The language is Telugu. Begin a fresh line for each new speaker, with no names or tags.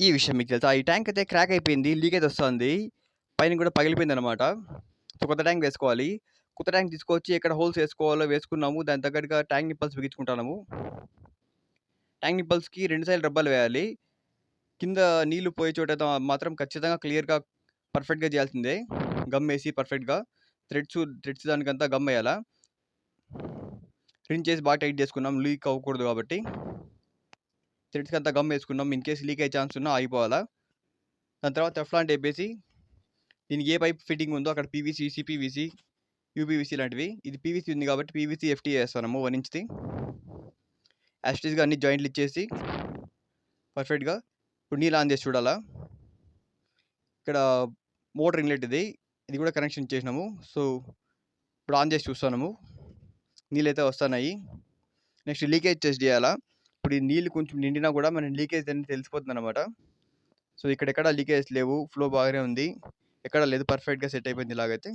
ఈ విషయం మీకు తెలుసా? ఈ ట్యాంక్ అయితే క్రాక్ అయిపోయింది. లీక్ అయితే వస్తుంది. పైన కూడా పగిలిపోయిందనమాట. సో, కొత్త ట్యాంక్ వేసుకోవాలి. కొత్త ట్యాంక్ తీసుకొచ్చి ఎక్కడ హోల్స్ వేసుకోవాలో వేసుకున్నాము. దానికి తగ్గట్టుగా ట్యాంక్ నిప్పల్స్ బిగించుకుంటున్నాము. ట్యాంక్ నిప్పల్స్‌కి 2 సైడ్‌లు రబ్బర్లు వేయాలి. కింద నీళ్లు పోయే చోట అయితే మాత్రం ఖచ్చితంగా క్లియర్‌గా పర్ఫెక్ట్‌గా చేయాల్సిందే. గమ్ వేసి పర్ఫెక్ట్‌గా థ్రెడ్స్ దానికంతా గమ్ వేయాలా. రిన్ చేసి బాగా టైట్ చేసుకున్నాం. లీక్ అవ్వకూడదు కాబట్టి. థ్రెడ్స్‌కి అంతా గమ్ వేసుకున్నాం. ఇన్ కేస్ లీక్ అయ్యే ఛాన్స్ ఉన్నా ఆగిపోవాలా. దాని తర్వాత టెఫ్లాన్ టేప్ వేసి దీనికి ఏ పైప్ ఫిట్టింగ్ ఉందో అక్కడ పీవీసీ, సీపీవీసీ, యూపీవీసీ లాంటివి. ఇది పీవీసీ ఉంది కాబట్టి పీవీసీ ఎఫ్టీఏ వేస్తున్నాము 1 ఇంచ్‌ది. యాజ్ ఇట్ ఈస్‌గా అన్ని జాయింట్లు ఇచ్చేసి పర్ఫెక్ట్‌గా ఇప్పుడు నీళ్ళు ఆన్ చేసి చూడాలా. ఇక్కడ మోటార్ ఇన్లెట్ ఇది. ఇది కూడా కనెక్షన్ ఇచ్చేసినాము. సో, ఇప్పుడు ఆన్ చేసి చూస్తున్నాము. నీళ్ళైతే వస్తున్నాయి. నెక్స్ట్ లీకేజ్ టెస్ట్ చేయాలా. ఇప్పుడు ఈ నీళ్ళు కొంచెం నిండినా కూడా మనకి లీకేజ్ అనేది తెలిసిపోతుందన్నమాట. సో, ఇక్కడెక్కడ లీకేజ్ లేవు. ఫ్లో బాగానే ఉంది. ఎక్కడ లేదు. పర్ఫెక్ట్‌గా సెట్ అయిపోయింది ఇలాగైతే.